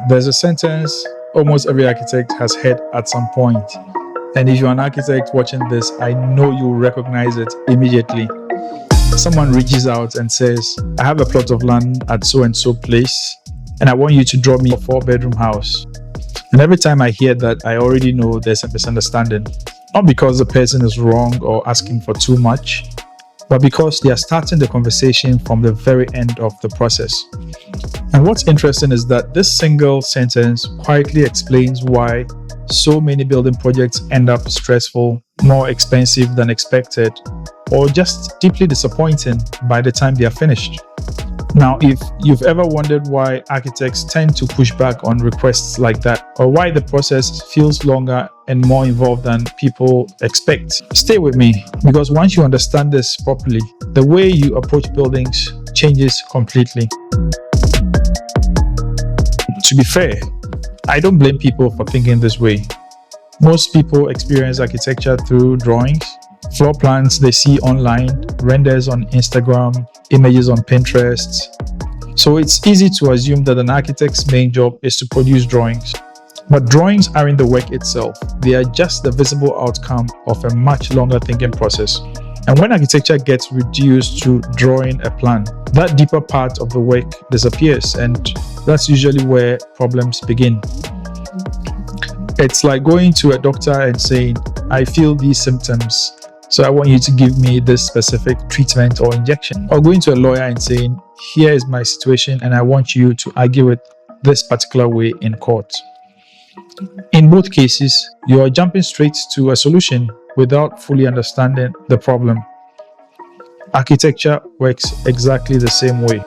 There's a sentence almost every architect has heard at some point. And if you're an architect watching this, I know you'll recognize it immediately. Someone reaches out and says, I have a plot of land at so-and-so place, and I want you to draw me a 4-bedroom house. And every time I hear that, I already know there's a misunderstanding. Not because the person is wrong or asking for too much, but because they are starting the conversation from the very end of the process. And what's interesting is that this single sentence quietly explains why so many building projects end up stressful, more expensive than expected, or just deeply disappointing by the time they are finished. Now, if you've ever wondered why architects tend to push back on requests like that, or why the process feels longer and more involved than people expect, stay with me, because once you understand this properly, the way you approach buildings changes completely. To be fair, I don't blame people for thinking this way. Most people experience architecture through drawings, floor plans they see online, renders on Instagram, images on Pinterest. So it's easy to assume that an architect's main job is to produce drawings. But drawings aren't the work itself. They are just the visible outcome of a much longer thinking process. And when architecture gets reduced to drawing a plan, that deeper part of the work disappears, and that's usually where problems begin. It's like going to a doctor and saying, I feel these symptoms, so I want you to give me this specific treatment or injection. Or going to a lawyer and saying, here is my situation and I want you to argue it this particular way in court. In both cases, you are jumping straight to a solution without fully understanding the problem. Architecture works exactly the same way.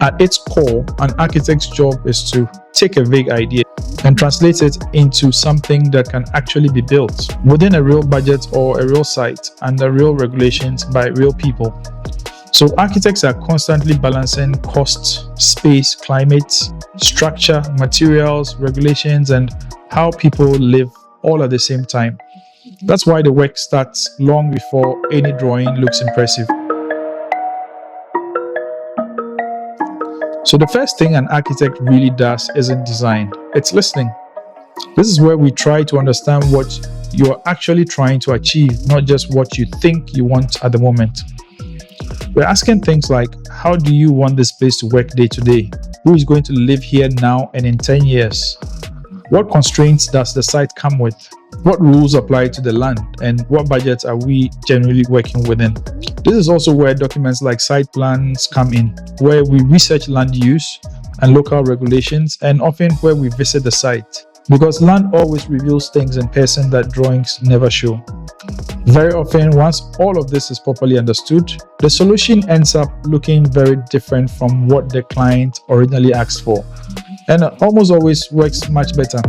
At its core, an architect's job is to take a vague idea and translate it into something that can actually be built within a real budget or a real site under real regulations by real people. So architects are constantly balancing cost, space, climate, structure, materials, regulations, and how people live all at the same time. That's why the work starts long before any drawing looks impressive. So the first thing an architect really does isn't design, it's listening. This is where we try to understand what you're actually trying to achieve, not just what you think you want at the moment. We're asking things like, how do you want this place to work day to day? Who is going to live here now and in 10 years? What constraints does the site come with? What rules apply to the land? And what budgets are we generally working within? This is also where documents like site plans come in, where we research land use and local regulations, and often where we visit the site. Because land always reveals things in person that drawings never show. Very often, once all of this is properly understood, the solution ends up looking very different from what the client originally asked for, and it almost always works much better.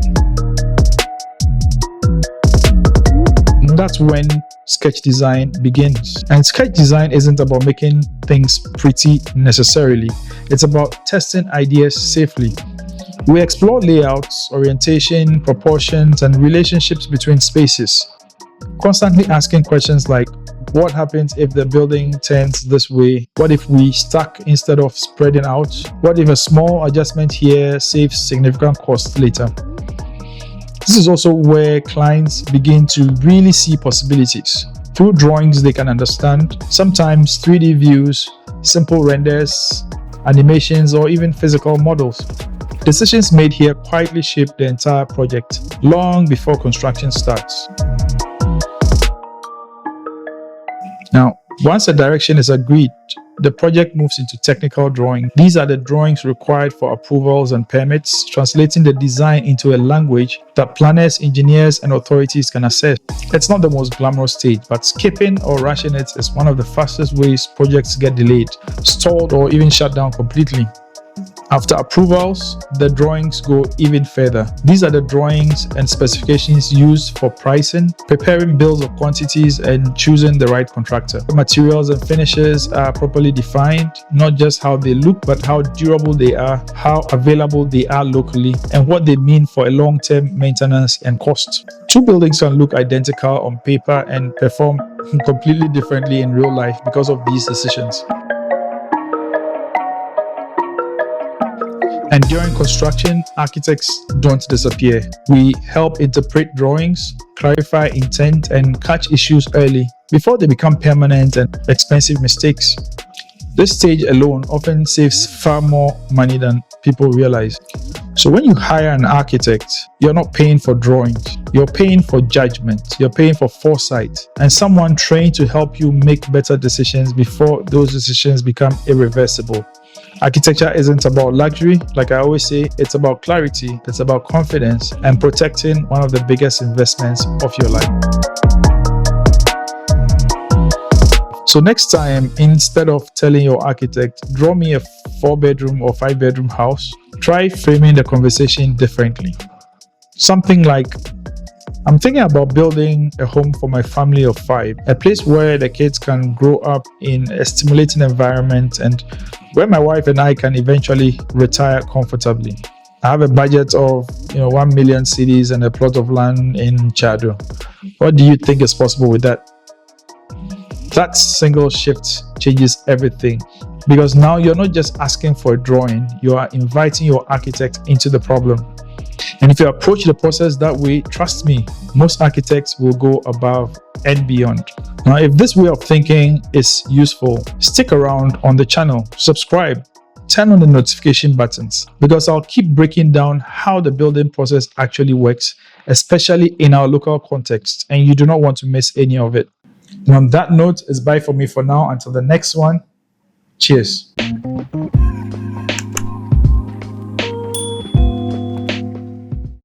And that's when sketch design begins. And sketch design isn't about making things pretty necessarily. It's about testing ideas safely. We explore layouts, orientation, proportions, and relationships between spaces, constantly asking questions like, what happens if the building turns this way? What if we stack instead of spreading out? What if a small adjustment here saves significant costs later? This is also where clients begin to really see possibilities. Through drawings they can understand, sometimes 3D views, simple renders, animations, or even physical models. Decisions made here quietly shape the entire project long before construction starts. Now, once a direction is agreed, the project moves into technical drawing. These are the drawings required for approvals and permits, translating the design into a language that planners, engineers, and authorities can access. It's not the most glamorous stage, but skipping or rushing it is one of the fastest ways projects get delayed, stalled, or even shut down completely. After approvals, the drawings go even further. These are the drawings and specifications used for pricing, preparing bills of quantities, and choosing the right contractor. The materials and finishes are properly defined, not just how they look, but how durable they are, how available they are locally, and what they mean for a long-term maintenance and cost. Two buildings can look identical on paper and perform completely differently in real life because of these decisions. And during construction, architects don't disappear. We help interpret drawings, clarify intent, and catch issues early before they become permanent and expensive mistakes. This stage alone often saves far more money than people realize. So when you hire an architect, you're not paying for drawings, you're paying for judgment, you're paying for foresight, and someone trained to help you make better decisions before those decisions become irreversible. Architecture isn't about luxury. Like I always say, it's about clarity, it's about confidence, and protecting one of the biggest investments of your life. So next time, instead of telling your architect, draw me a 4-bedroom or 5-bedroom house, try framing the conversation differently. Something like, I'm thinking about building a home for my family of 5, a place where the kids can grow up in a stimulating environment and where my wife and I can eventually retire comfortably. I have a budget of 1 million cedis and a plot of land in Chado. What do you think is possible with that? That single shift changes everything, because now you're not just asking for a drawing, you are inviting your architect into the problem. And if you approach the process that way, trust me, most architects will go above and beyond. Now, if this way of thinking is useful, stick around on the channel, subscribe, turn on the notification buttons, because I'll keep breaking down how the building process actually works, especially in our local context, and you do not want to miss any of it. And on that note, it's bye for me for now. Until the next one, cheers.